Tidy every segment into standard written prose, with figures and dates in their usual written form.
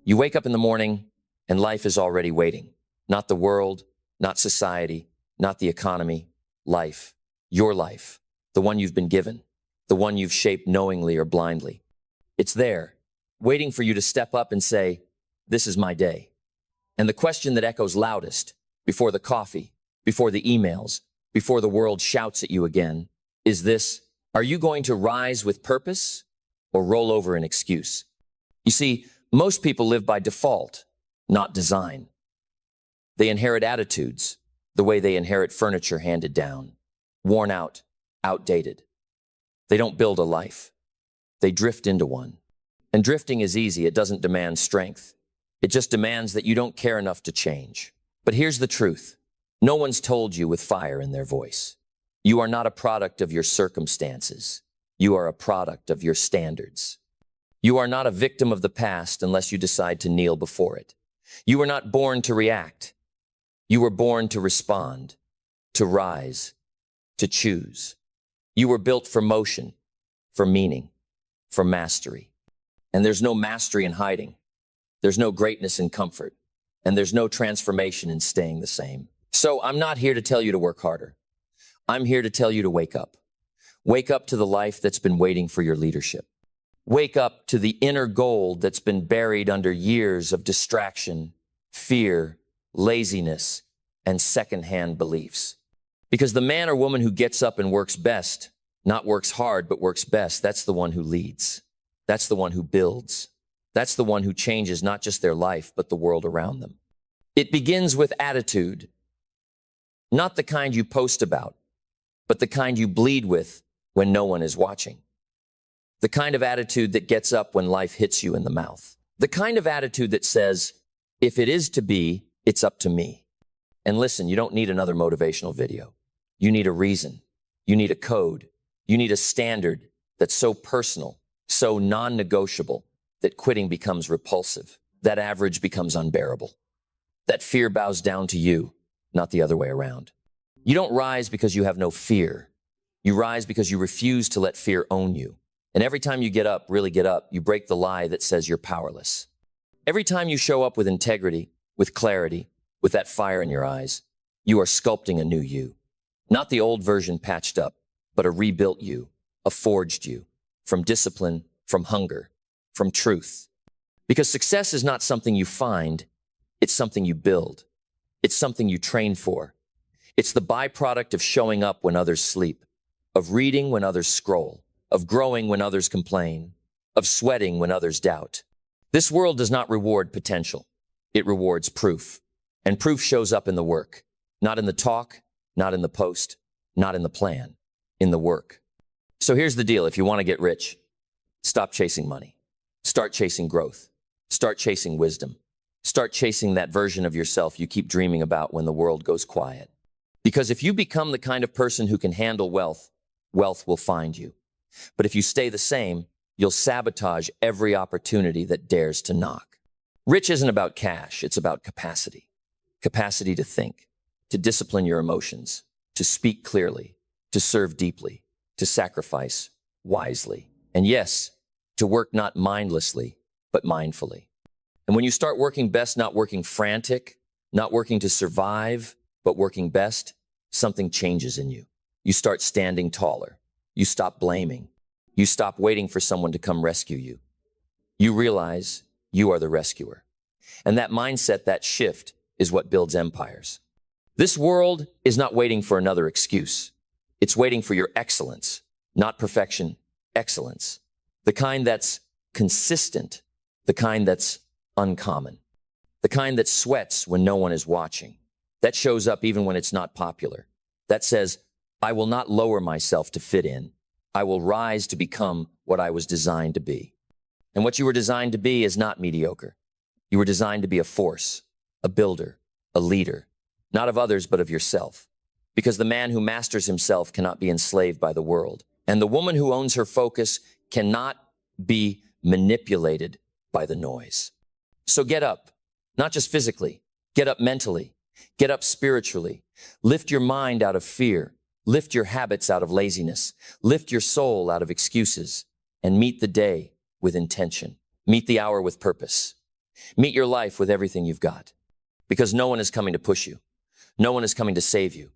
You wake up in the morning and life is already waiting. Not the world, not society, not the economy. Life, your life, the one you've been given, the one you've shaped knowingly or blindly. It's there, waiting for you to step up and say, this is my day. And the question that echoes loudest, before the coffee, before the emails, before the world shouts at you again, is this: are you going to rise with purpose or roll over in excuse? You see, most people live by default, not design. They inherit attitudes the way they inherit furniture handed down, worn out, outdated. They don't build a life. They drift into one. And drifting is easy. It doesn't demand strength. It just demands that you don't care enough to change. But here's the truth. No one's told you with fire in their voice. You are not a product of your circumstances. You are a product of your standards. You are not a victim of the past unless you decide to kneel before it. You were not born to react. You were born to respond, to rise, to choose. You were built for motion, for meaning, for mastery. And there's no mastery in hiding. There's no greatness in comfort. And there's no transformation in staying the same. So I'm not here to tell you to work harder. I'm here to tell you to wake up. Wake up to the life that's been waiting for your leadership. Wake up to the inner gold that's been buried under years of distraction, fear, laziness, and secondhand beliefs. Because the man or woman who gets up and works best, not works hard, but works best, that's the one who leads. That's the one who builds. That's the one who changes not just their life, but the world around them. It begins with attitude. Not the kind you post about, but the kind you bleed with when no one is watching. The kind of attitude that gets up when life hits you in the mouth. The kind of attitude that says, if it is to be, it's up to me. And listen, you don't need another motivational video. You need a reason. You need a code. You need a standard that's so personal, so non-negotiable, that quitting becomes repulsive, that average becomes unbearable, that fear bows down to you, not the other way around. You don't rise because you have no fear. You rise because you refuse to let fear own you. And every time you get up, really get up, you break the lie that says you're powerless. Every time you show up with integrity, with clarity, with that fire in your eyes, you are sculpting a new you. Not the old version patched up, but a rebuilt you, a forged you, from discipline, from hunger, from truth. Because success is not something you find, it's something you build. It's something you train for. It's the byproduct of showing up when others sleep, of reading when others scroll, of growing when others complain, of sweating when others doubt. This world does not reward potential. It rewards proof. And proof shows up in the work, not in the talk, not in the post, not in the plan, in the work. So here's the deal. If you want to get rich, stop chasing money. Start chasing growth. Start chasing wisdom. Start chasing that version of yourself you keep dreaming about when the world goes quiet. Because if you become the kind of person who can handle wealth, wealth will find you. But if you stay the same, you'll sabotage every opportunity that dares to knock. Rich isn't about cash, it's about capacity. Capacity to think, to discipline your emotions, to speak clearly, to serve deeply, to sacrifice wisely. And yes, to work not mindlessly, but mindfully. And when you start working best, not working frantic, not working to survive, but working best, something changes in you. You start standing taller. You stop blaming. You stop waiting for someone to come rescue you. You realize you are the rescuer. And that mindset, that shift, is what builds empires. This world is not waiting for another excuse. It's waiting for your excellence, not perfection, excellence. The kind that's consistent, the kind that's uncommon, the kind that sweats when no one is watching, that shows up even when it's not popular, that says, I will not lower myself to fit in. I will rise to become what I was designed to be. And what you were designed to be is not mediocre. You were designed to be a force, a builder, a leader, not of others, but of yourself. Because the man who masters himself cannot be enslaved by the world. And the woman who owns her focus cannot be manipulated by the noise. So get up, not just physically, get up mentally, get up spiritually, lift your mind out of fear, lift your habits out of laziness, lift your soul out of excuses, and meet the day with intention. Meet the hour with purpose. Meet your life with everything you've got. Because no one is coming to push you. No one is coming to save you.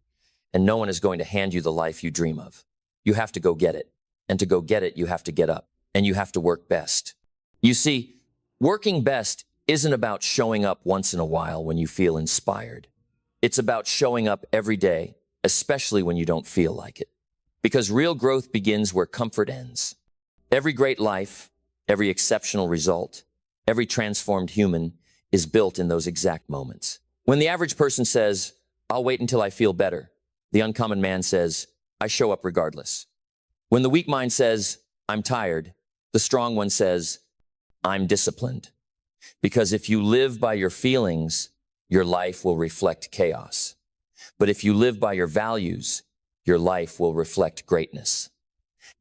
And no one is going to hand you the life you dream of. You have to go get it. And to go get it, you have to get up. And you have to work best. You see, working best isn't about showing up once in a while when you feel inspired. It's about showing up every day, especially when you don't feel like it. Because real growth begins where comfort ends. Every great life, every exceptional result, every transformed human is built in those exact moments. When the average person says, "I'll wait until I feel better," the uncommon man says, "I show up regardless." When the weak mind says, "I'm tired," the strong one says, "I'm disciplined." Because if you live by your feelings, your life will reflect chaos. But if you live by your values, your life will reflect greatness.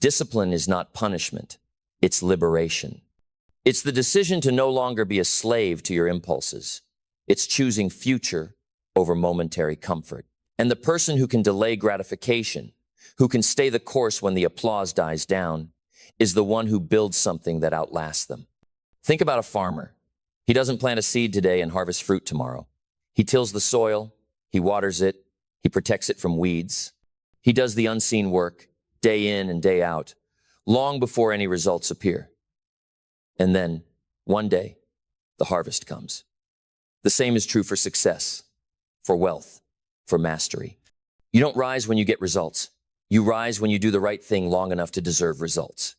Discipline is not punishment, it's liberation. It's the decision to no longer be a slave to your impulses. It's choosing future over momentary comfort. And the person who can delay gratification, who can stay the course when the applause dies down, is the one who builds something that outlasts them. Think about a farmer. He doesn't plant a seed today and harvest fruit tomorrow. He tills the soil, he waters it, he protects it from weeds. He does the unseen work, day in and day out, long before any results appear. And then, one day, the harvest comes. The same is true for success, for wealth, for mastery. You don't rise when you get results. You rise when you do the right thing long enough to deserve results.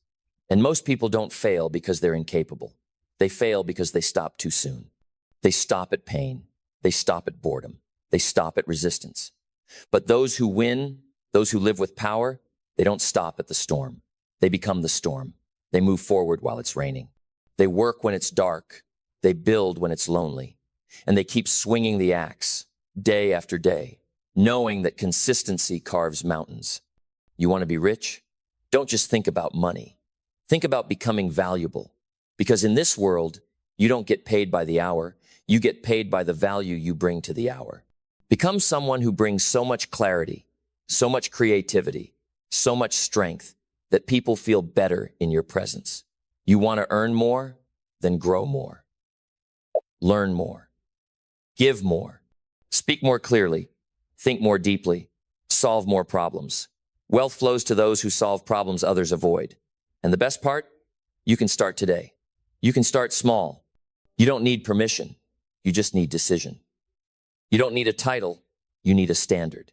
And most people don't fail because they're incapable. They fail because they stop too soon. They stop at pain. They stop at boredom. They stop at resistance. But those who win, those who live with power, they don't stop at the storm. They become the storm. They move forward while it's raining. They work when it's dark. They build when it's lonely. And they keep swinging the axe day after day, knowing that consistency carves mountains. You want to be rich? Don't just think about money. Think about becoming valuable. Because in this world, you don't get paid by the hour. You get paid by the value you bring to the hour. Become someone who brings so much clarity, so much creativity, so much strength that people feel better in your presence. You want to earn more? Then grow more. Learn more. Give more. Speak more clearly. Think more deeply. Solve more problems. Wealth flows to those who solve problems others avoid. And the best part? You can start today. You can start small. You don't need permission. You just need decision. You don't need a title. You need a standard.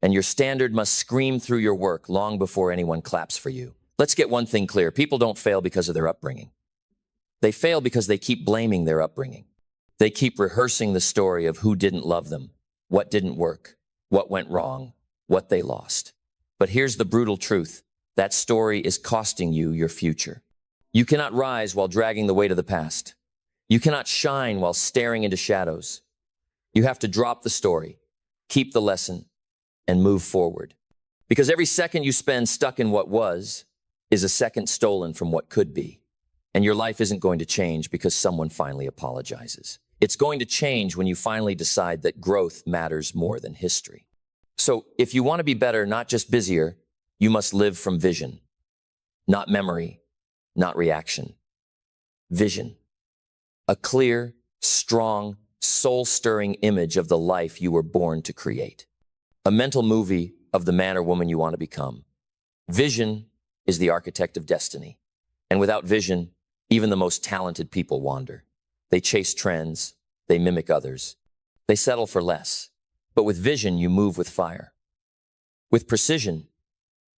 And your standard must scream through your work long before anyone claps for you. Let's get one thing clear. People don't fail because of their upbringing. They fail because they keep blaming their upbringing. They keep rehearsing the story of who didn't love them, what didn't work, what went wrong, what they lost. But here's the brutal truth. That story is costing you your future. You cannot rise while dragging the weight of the past. You cannot shine while staring into shadows. You have to drop the story, keep the lesson, and move forward. Because every second you spend stuck in what was is a second stolen from what could be. And your life isn't going to change because someone finally apologizes. It's going to change when you finally decide that growth matters more than history. So if you want to be better, not just busier, you must live from vision, not memory, not reaction. Vision. A clear, strong, soul-stirring image of the life you were born to create. A mental movie of the man or woman you want to become. Vision is the architect of destiny. And without vision, even the most talented people wander. They chase trends, they mimic others, they settle for less. But with vision, you move with fire. With precision,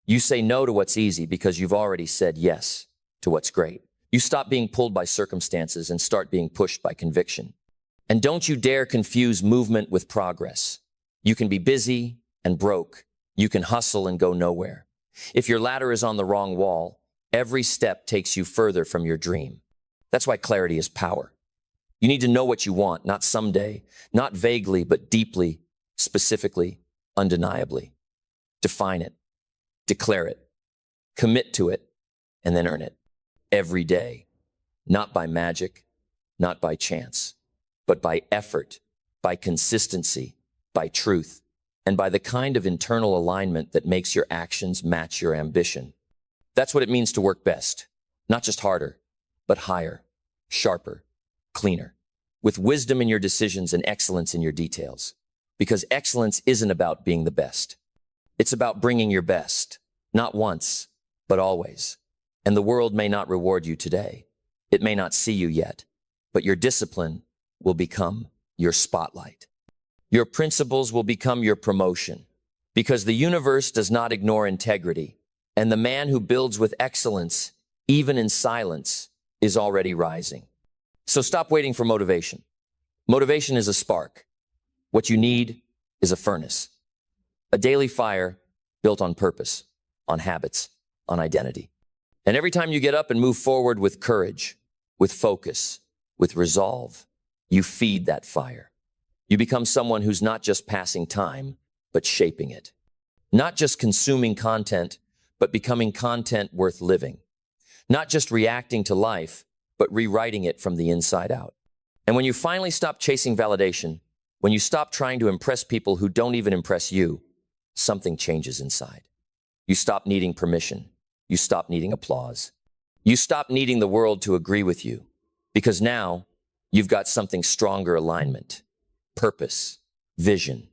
you say no to what's easy because you've already said yes to what's great. You stop being pulled by circumstances and start being pushed by conviction. And don't you dare confuse movement with progress. You can be busy and broke. You can hustle and go nowhere. If your ladder is on the wrong wall, every step takes you further from your dream. That's why clarity is power. You need to know what you want, not someday, not vaguely, but deeply, specifically, undeniably. Define it, declare it, commit to it, and then earn it every day. Not by magic, not by chance, but by effort, by consistency, by truth, and by the kind of internal alignment that makes your actions match your ambition. That's what it means to work best. Not just harder, but higher, sharper, cleaner. with wisdom in your decisions and excellence in your details. Because excellence isn't about being the best. It's about bringing your best, not once, but always. And the world may not reward you today. It may not see you yet, but your discipline will become your spotlight. Your principles will become your promotion, because the universe does not ignore integrity, and the man who builds with excellence, even in silence, is already rising. So stop waiting for motivation. Motivation is a spark. What you need is a furnace, a daily fire built on purpose, on habits, on identity. And every time you get up and move forward with courage, with focus, with resolve, you feed that fire. You become someone who's not just passing time, but shaping it. Not just consuming content, but becoming content worth living. Not just reacting to life, but rewriting it from the inside out. And when you finally stop chasing validation, when you stop trying to impress people who don't even impress you, something changes inside. You stop needing permission. You stop needing applause. You stop needing the world to agree with you, because now you've got something stronger: alignment, purpose, vision.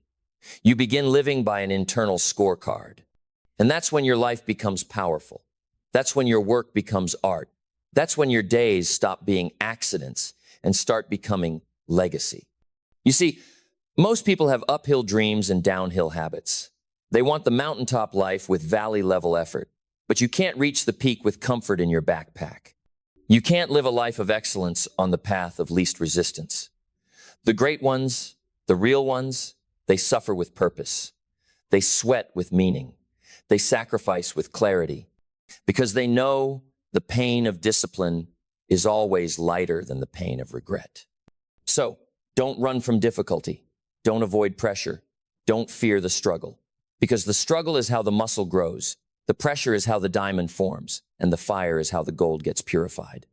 You begin living by an internal scorecard. And that's when your life becomes powerful. That's when your work becomes art. That's when your days stop being accidents and start becoming legacy. You see, most people have uphill dreams and downhill habits. They want the mountaintop life with valley-level effort, but you can't reach the peak with comfort in your backpack. You can't live a life of excellence on the path of least resistance. The great ones, the real ones, they suffer with purpose. They sweat with meaning. They sacrifice with clarity, because they know the pain of discipline is always lighter than the pain of regret. So, don't run from difficulty. Don't avoid pressure. Don't fear the struggle, because the struggle is how the muscle grows. The pressure is how the diamond forms, and the fire is how the gold gets purified.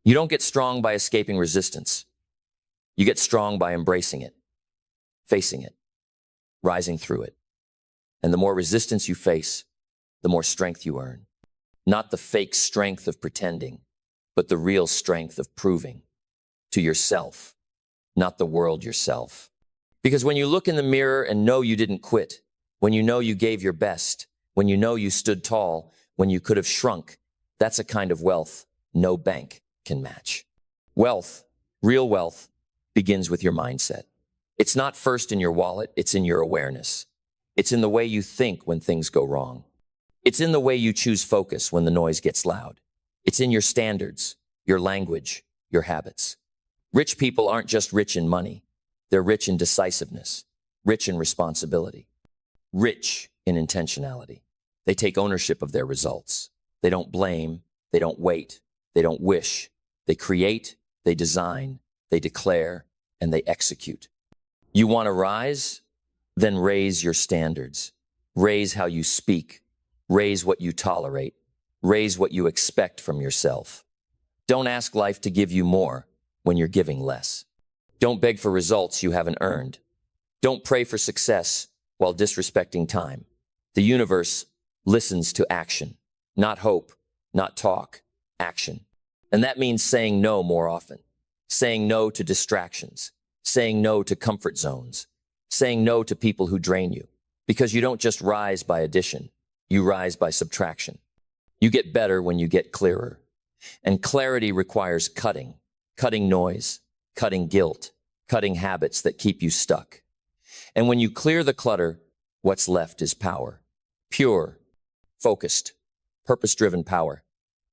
You don't get strong by escaping resistance. You get strong by embracing it, facing it, rising through it. And the more resistance you face, the more strength you earn. Not the fake strength of pretending, but the real strength of proving to yourself, not the world, yourself. Because when you look in the mirror and know you didn't quit, when you know you gave your best, when you know you stood tall, when you could have shrunk, that's a kind of wealth no bank can match. Wealth, real wealth, begins with your mindset. It's not first in your wallet, it's in your awareness. It's in the way you think when things go wrong. It's in the way you choose focus when the noise gets loud. It's in your standards, your language, your habits. Rich people aren't just rich in money. They're rich in decisiveness, rich in responsibility, rich in intentionality. They take ownership of their results. They don't blame. They don't wait. They don't wish. They create, they design, they declare, and they execute. You want to rise? Then raise your standards. Raise how you speak. Raise what you tolerate. Raise what you expect from yourself. Don't ask life to give you more when you're giving less. Don't beg for results you haven't earned. Don't pray for success while disrespecting time. The universe listens to action, not hope, not talk, action. And that means saying no more often, saying no to distractions, saying no to comfort zones, saying no to people who drain you. Because you don't just rise by addition, you rise by subtraction. You get better when you get clearer. And clarity requires cutting noise, cutting guilt, cutting habits that keep you stuck. And when you clear the clutter, what's left is power. Pure, focused, purpose-driven power.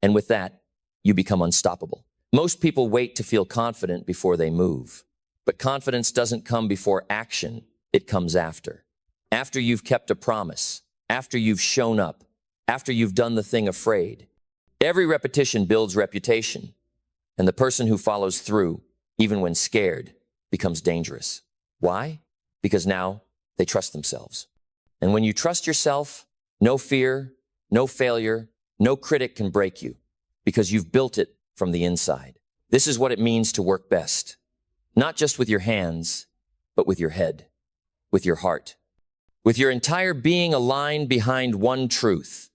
And with that, you become unstoppable. Most people wait to feel confident before they move. But confidence doesn't come before action, it comes after. After you've kept a promise, after you've shown up, after you've done the thing afraid. Every repetition builds reputation, and the person who follows through, even when scared, becomes dangerous. Why? Because now they trust themselves. And when you trust yourself, no fear, no failure, no critic can break you, because you've built it from the inside. This is what it means to work best. Not just with your hands, but with your head, with your heart, with your entire being aligned behind one truth.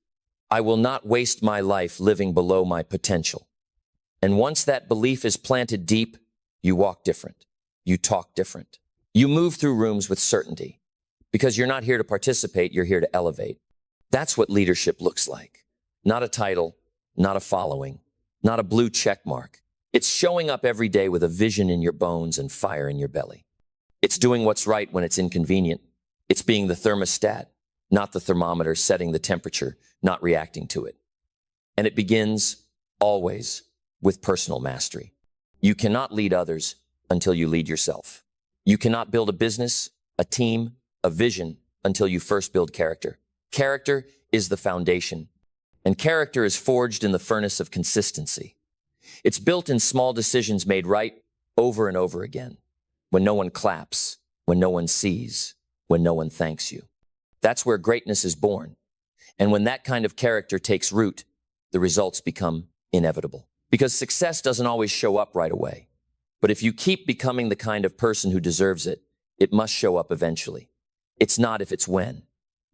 I will not waste my life living below my potential. And once that belief is planted deep, You walk different. You talk different. You move through rooms with certainty. Because you're not here to participate, you're here to elevate. That's what leadership looks like. Not a title, not a following, not a blue check mark. It's showing up every day with a vision in your bones and fire in your belly. It's doing what's right when it's inconvenient. It's being the thermostat, not the thermometer, setting the temperature, not reacting to it. And it begins, always, with personal mastery. You cannot lead others until you lead yourself. You cannot build a business, a team, a vision until you first build character. Character is the foundation, and character is forged in the furnace of consistency. It's built in small decisions made right over and over again, when no one claps, when no one sees, when no one thanks you. That's where greatness is born. And when that kind of character takes root, the results become inevitable. Because success doesn't always show up right away. But if you keep becoming the kind of person who deserves it, it must show up eventually. It's not if, it's when.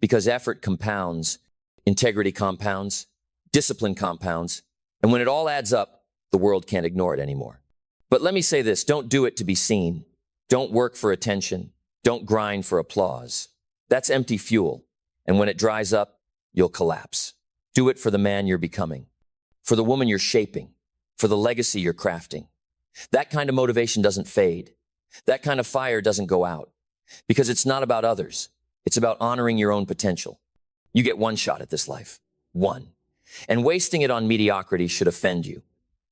Because effort compounds, integrity compounds, discipline compounds, and when it all adds up, the world can't ignore it anymore. But let me say this, don't do it to be seen. Don't work for attention. Don't grind for applause. That's empty fuel. And when it dries up, you'll collapse. Do it for the man you're becoming, for the woman you're shaping, for the legacy you're crafting. That kind of motivation doesn't fade. That kind of fire doesn't go out. Because it's not about others. It's about honoring your own potential. You get one shot at this life. One. And wasting it on mediocrity should offend you.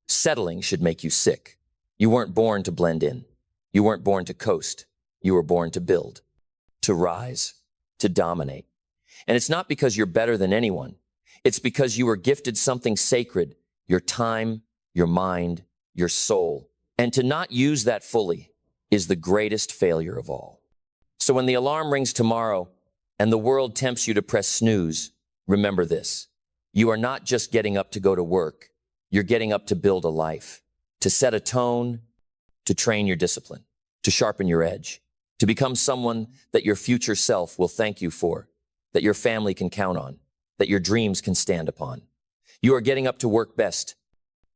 Settling should make you sick. You weren't born to blend in. You weren't born to coast. You were born to build, to rise, to dominate. And it's not because you're better than anyone. It's because you were gifted something sacred, your time, your mind, your soul. And to not use that fully is the greatest failure of all. So when the alarm rings tomorrow and the world tempts you to press snooze, remember this. You are not just getting up to go to work. You're getting up to build a life, to set a tone, to train your discipline, to sharpen your edge, to become someone that your future self will thank you for, that your family can count on, that your dreams can stand upon. You are getting up to work best,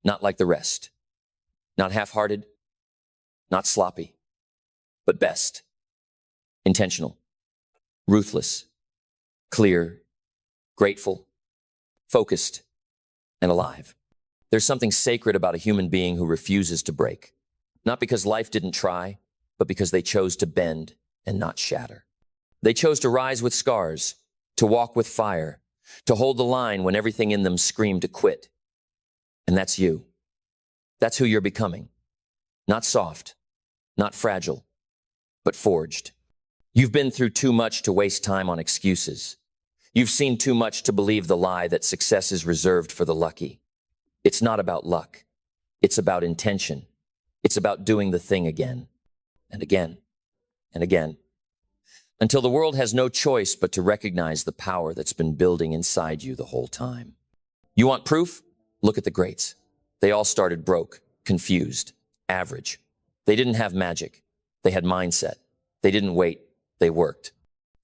not like the rest, not half-hearted, not sloppy, but best. Intentional, ruthless, clear, grateful, focused, and alive. There's something sacred about a human being who refuses to break, not because life didn't try, but because they chose to bend and not shatter. They chose to rise with scars, to walk with fire, to hold the line when everything in them screamed to quit. And that's you. That's who you're becoming. Not soft, not fragile, but forged. You've been through too much to waste time on excuses. You've seen too much to believe the lie that success is reserved for the lucky. It's not about luck. It's about intention. It's about doing the thing again and again and again, until the world has no choice but to recognize the power that's been building inside you the whole time. You want proof? Look at the greats. They all started broke, confused, average. They didn't have magic. They had mindset. They didn't wait. They worked.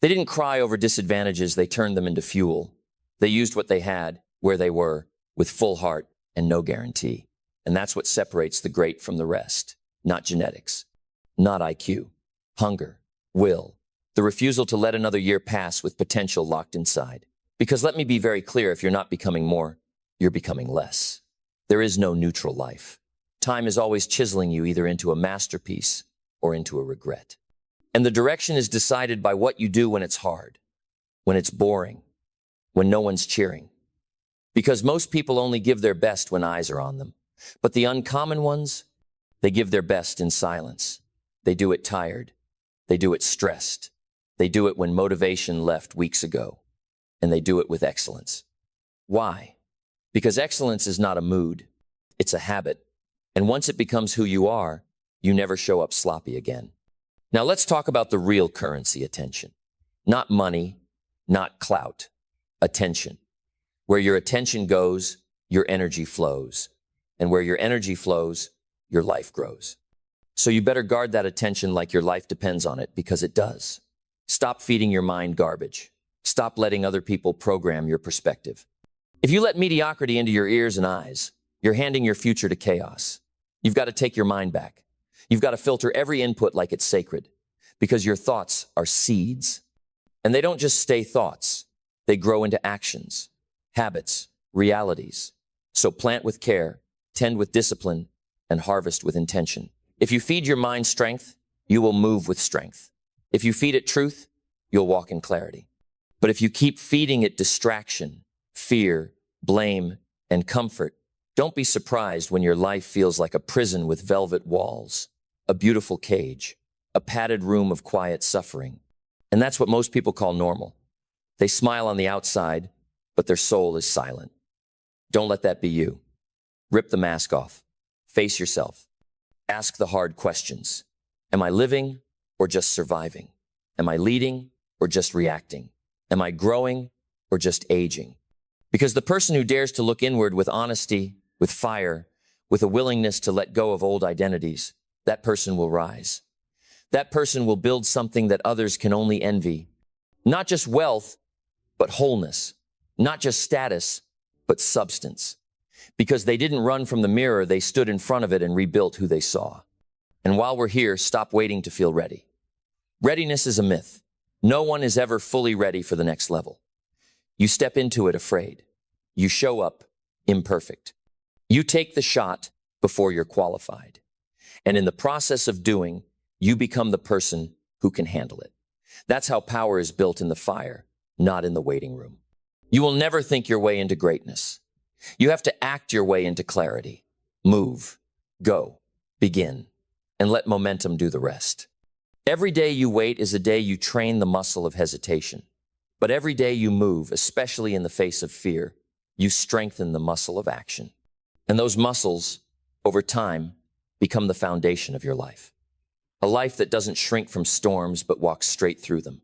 They didn't cry over disadvantages. They turned them into fuel. They used what they had, where they were, with full heart and no guarantee. And that's what separates the great from the rest. Not genetics, not IQ, hunger, will, the refusal to let another year pass with potential locked inside. Because let me be very clear, if you're not becoming more, you're becoming less. There is no neutral life. Time is always chiseling you either into a masterpiece or into a regret. And the direction is decided by what you do when it's hard, when it's boring, when no one's cheering. Because most people only give their best when eyes are on them. But the uncommon ones, they give their best in silence. They do it tired. They do it stressed. They do it when motivation left weeks ago. And they do it with excellence. Why? Because excellence is not a mood. It's a habit. And once it becomes who you are, you never show up sloppy again. Now let's talk about the real currency, attention. Not money, not clout. Attention. Where your attention goes, your energy flows. And where your energy flows, your life grows. So you better guard that attention like your life depends on it, because it does. Stop feeding your mind garbage. Stop letting other people program your perspective. If you let mediocrity into your ears and eyes, you're handing your future to chaos. You've got to take your mind back. You've got to filter every input like it's sacred, because your thoughts are seeds. And they don't just stay thoughts. They grow into actions, habits, realities. So plant with care, tend with discipline, and harvest with intention. If you feed your mind strength, you will move with strength. If you feed it truth, you'll walk in clarity. But if you keep feeding it distraction, fear, blame, and comfort, don't be surprised when your life feels like a prison with velvet walls, a beautiful cage, a padded room of quiet suffering. And that's what most people call normal. They smile on the outside, but their soul is silent. Don't let that be you. Rip the mask off. Face yourself. Ask the hard questions. Am I living or just surviving? Am I leading or just reacting? Am I growing or just aging? Because the person who dares to look inward with honesty, with fire, with a willingness to let go of old identities, that person will rise. That person will build something that others can only envy. Not just wealth, but wholeness. Not just status, but substance. Because they didn't run from the mirror, they stood in front of it and rebuilt who they saw. And while we're here, stop waiting to feel ready. Readiness is a myth. No one is ever fully ready for the next level. You step into it afraid. You show up imperfect. You take the shot before you're qualified. And in the process of doing, you become the person who can handle it. That's how power is built in the fire, not in the waiting room. You will never think your way into greatness. You have to act your way into clarity. Move, go, begin, and let momentum do the rest. Every day you wait is a day you train the muscle of hesitation. But every day you move, especially in the face of fear, you strengthen the muscle of action. And those muscles, over time, become the foundation of your life. A life that doesn't shrink from storms but walks straight through them.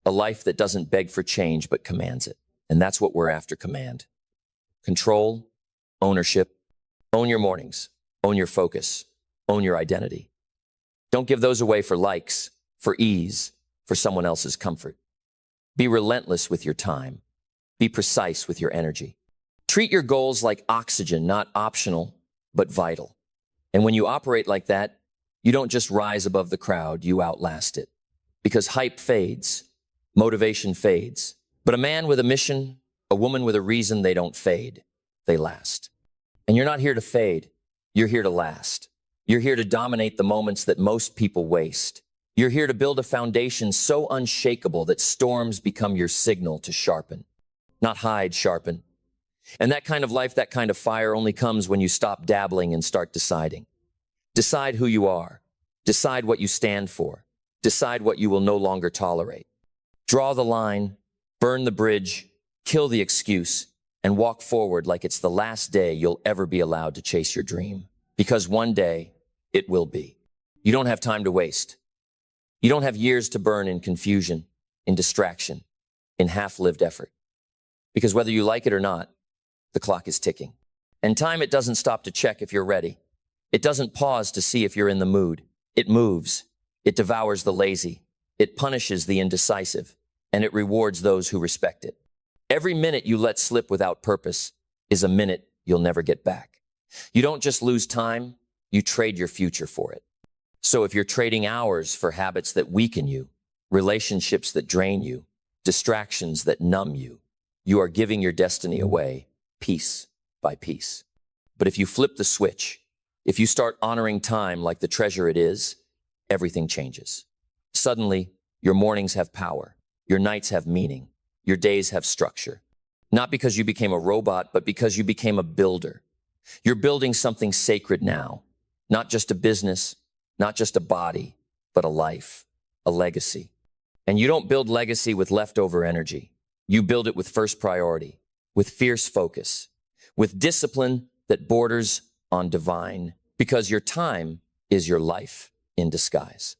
A life that doesn't beg for change but commands it. And that's what we're after: command. Control, ownership. Own your mornings, own your focus, own your identity. Don't give those away for likes, for ease, for someone else's comfort. Be relentless with your time. Be precise with your energy. Treat your goals like oxygen, not optional, but vital. And when you operate like that, you don't just rise above the crowd, you outlast it. Because hype fades, motivation fades. But a man with a mission, a woman with a reason, they don't fade. They last. And you're not here to fade. You're here to last. You're here to dominate the moments that most people waste. You're here to build a foundation so unshakable that storms become your signal to sharpen. Not hide, sharpen. And that kind of life, that kind of fire only comes when you stop dabbling and start deciding. Decide who you are. Decide what you stand for. Decide what you will no longer tolerate. Draw the line, burn the bridge, kill the excuse, and walk forward like it's the last day you'll ever be allowed to chase your dream. Because one day, it will be. You don't have time to waste. You don't have years to burn in confusion, in distraction, in half-lived effort. Because whether you like it or not, the clock is ticking. And time, it doesn't stop to check if you're ready. It doesn't pause to see if you're in the mood. It moves. It devours the lazy. It punishes the indecisive. And it rewards those who respect it. Every minute you let slip without purpose is a minute you'll never get back. You don't just lose time, you trade your future for it. So if you're trading hours for habits that weaken you, relationships that drain you, distractions that numb you, you are giving your destiny away piece by piece. But if you flip the switch, if you start honoring time like the treasure it is, everything changes. Suddenly, your mornings have power, your nights have meaning, your days have structure. Not because you became a robot, but because you became a builder. You're building something sacred now, not just a business, not just a body, but a life, a legacy. And you don't build legacy with leftover energy. You build it with first priority, with fierce focus, with discipline that borders on divine, because your time is your life in disguise.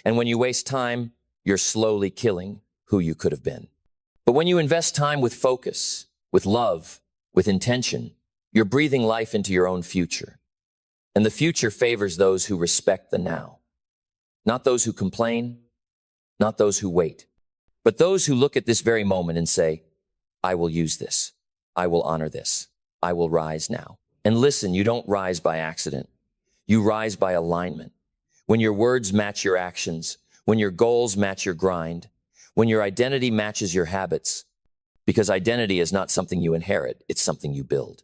And when you waste time, you're slowly killing who you could have been. But when you invest time with focus, with love, with intention, you're breathing life into your own future. And the future favors those who respect the now. Not those who complain, not those who wait, but those who look at this very moment and say, I will use this. I will honor this. I will rise now. And listen, you don't rise by accident. You rise by alignment. when your words match your actions, when your goals match your grind, when your identity matches your habits. Because identity is not something you inherit, it's something you build.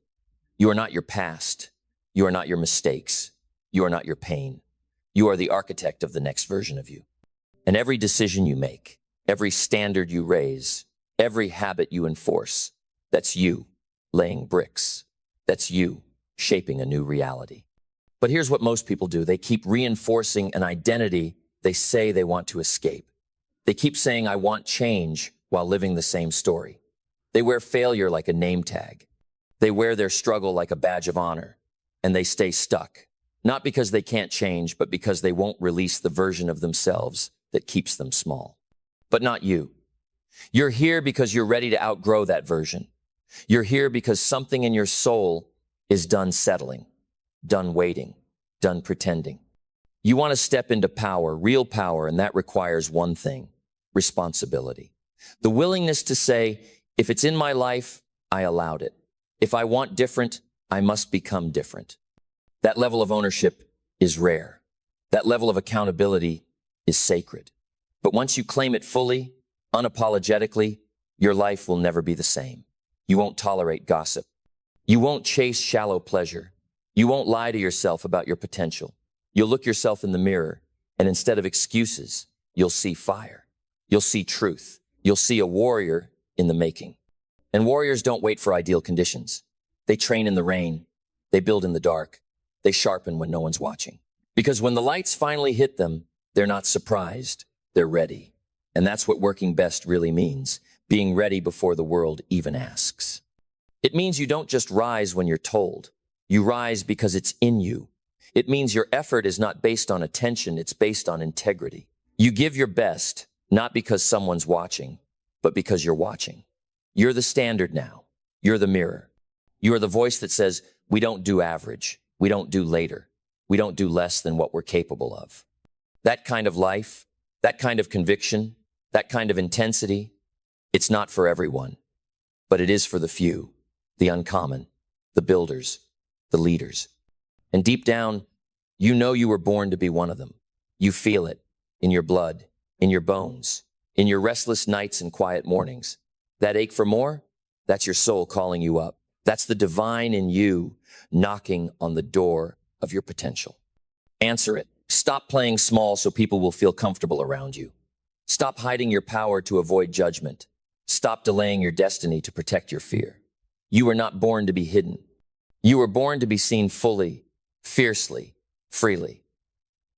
You are not your past. You are not your mistakes. You are not your pain. You are the architect of the next version of you. And every decision you make, every standard you raise, every habit you enforce, that's you laying bricks. That's you shaping a new reality. But here's what most people do. They keep reinforcing an identity they say they want to escape. They keep saying, I want change, while living the same story. They wear failure like a name tag. They wear their struggle like a badge of honor, and they stay stuck. Not because they can't change, but because they won't release the version of themselves that keeps them small. But not you. You're here because you're ready to outgrow that version. You're here because something in your soul is done settling, done waiting, done pretending. You want to step into power, real power, and that requires one thing: responsibility. The willingness to say, if it's in my life, I allowed it. If I want different, I must become different. That level of ownership is rare. That level of accountability is sacred. But once you claim it fully, unapologetically, your life will never be the same. You won't tolerate gossip. You won't chase shallow pleasure. You won't lie to yourself about your potential. You'll look yourself in the mirror, and instead of excuses, you'll see fire. You'll see truth. You'll see a warrior in the making. And warriors don't wait for ideal conditions. They train in the rain. They build in the dark. They sharpen when no one's watching. Because when the lights finally hit them, they're not surprised. They're ready. And that's what working best really means: being ready before the world even asks. It means you don't just rise when you're told. You rise because it's in you. It means your effort is not based on attention, it's based on integrity. You give your best, not because someone's watching, but because you're watching. You're the standard now. You're the mirror. You are the voice that says, we don't do average. We don't do later. We don't do less than what we're capable of. That kind of life, that kind of conviction, that kind of intensity, it's not for everyone, but it is for the few, the uncommon, the builders, the leaders. And deep down, you know you were born to be one of them. You feel it in your blood, in your bones, in your restless nights and quiet mornings. That ache for more, that's your soul calling you up. That's the divine in you knocking on the door of your potential. Answer it. Stop playing small so people will feel comfortable around you. Stop hiding your power to avoid judgment. Stop delaying your destiny to protect your fear. You were not born to be hidden. You were born to be seen fully, fiercely, freely.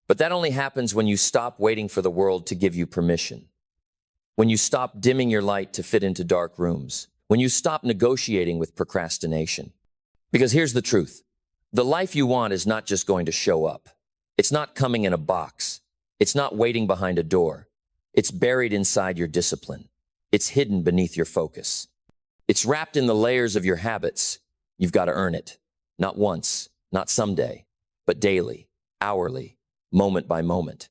But that only happens when you stop waiting for the world to give you permission. When you stop dimming your light to fit into dark rooms. When you stop negotiating with procrastination. Because here's the truth. The life you want is not just going to show up. It's not coming in a box. It's not waiting behind a door. It's buried inside your discipline. It's hidden beneath your focus. It's wrapped in the layers of your habits. You've got to earn it. Not once, not someday, but daily, hourly, moment by moment.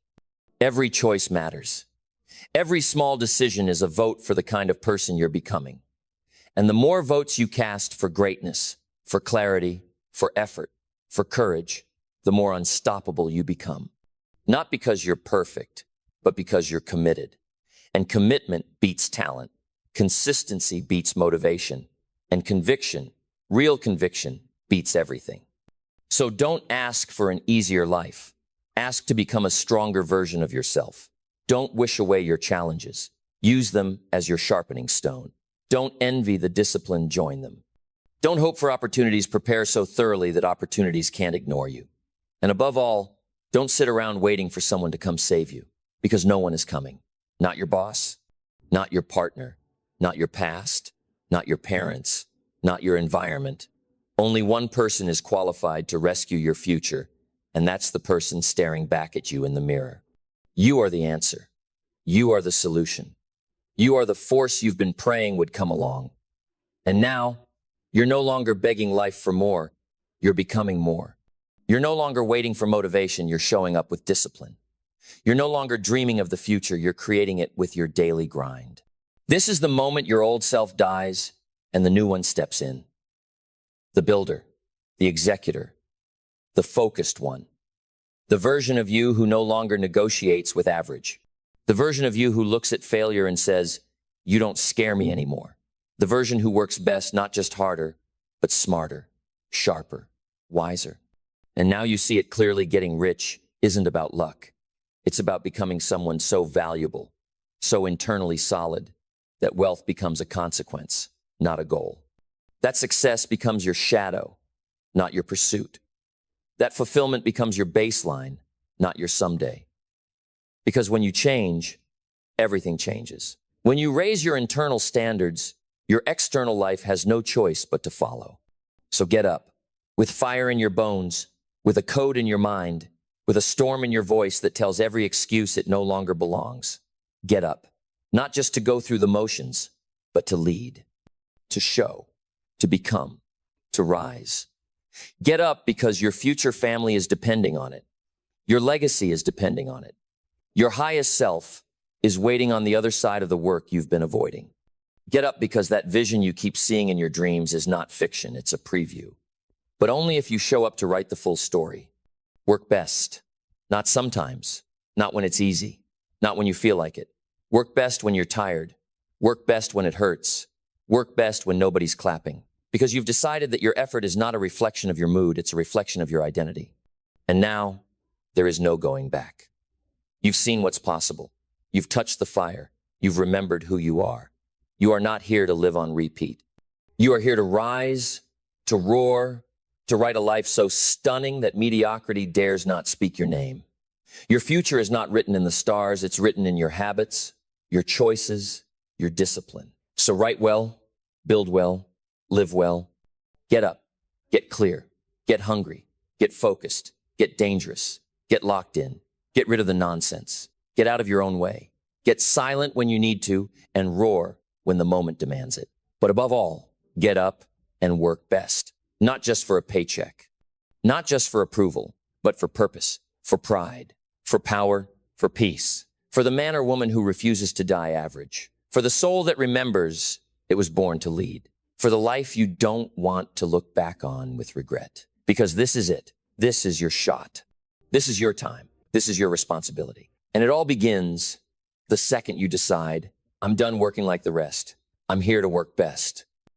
Every choice matters. Every small decision is a vote for the kind of person you're becoming. And the more votes you cast for greatness, for clarity, for effort, for courage, the more unstoppable you become. Not because you're perfect, but because you're committed. And commitment beats talent. Consistency beats motivation. And conviction, real conviction, beats everything. So don't ask for an easier life. Ask to become a stronger version of yourself. Don't wish away your challenges. Use them as your sharpening stone. Don't envy the discipline, join them. Don't hope for opportunities, prepare so thoroughly that opportunities can't ignore you. And above all, don't sit around waiting for someone to come save you, because no one is coming. Not your boss, not your partner, not your past, not your parents, not your environment. Only one person is qualified to rescue your future, and that's the person staring back at you in the mirror. You are the answer. You are the solution. You are the force you've been praying would come along. And now, you're no longer begging life for more. You're becoming more. You're no longer waiting for motivation. You're showing up with discipline. You're no longer dreaming of the future. You're creating it with your daily grind. This is the moment your old self dies and the new one steps in. The builder, the executor, the focused one, The version of you who no longer negotiates with average. The version of you who looks at failure and says, "You don't scare me anymore." The version who works best not just harder, but smarter, sharper, wiser. And now you see it clearly. Getting rich isn't about luck. It's about becoming someone so valuable, so internally solid, that wealth becomes a consequence, not a goal. That success becomes your shadow, not your pursuit. That fulfillment becomes your baseline, not your someday. Because when you change, everything changes. When you raise your internal standards, your external life has no choice but to follow. So get up, with fire in your bones, with a code in your mind, with a storm in your voice that tells every excuse it no longer belongs. Get up, not just to go through the motions, but to lead, to show, to become, to rise. Get up because your future family is depending on it. Your legacy is depending on it. Your highest self is waiting on the other side of the work you've been avoiding. Get up because that vision you keep seeing in your dreams is not fiction, it's a preview. But only if you show up to write the full story. Work best. Not sometimes. Not when it's easy. Not when you feel like it. Work best when you're tired. Work best when it hurts. Work best when nobody's clapping. Because you've decided that your effort is not a reflection of your mood, it's a reflection of your identity. And now, there is no going back. You've seen what's possible. You've touched the fire. You've remembered who you are. You are not here to live on repeat. You are here to rise, to roar, to write a life so stunning that mediocrity dares not speak your name. Your future is not written in the stars, it's written in your habits, your choices, your discipline. So write well, build well, live well. Get up, get clear, get hungry, get focused, get dangerous, get locked in, get rid of the nonsense, get out of your own way, get silent when you need to, and roar when the moment demands it. But above all, get up and work best. Not just for a paycheck, not just for approval, but for purpose, for pride, for power, for peace, for the man or woman who refuses to die average, for the soul that remembers it was born to lead, for the life you don't want to look back on with regret. Because this is it. This is your shot. This is your time. This is your responsibility. And it all begins the second you decide, I'm done working like the rest. I'm here to work best.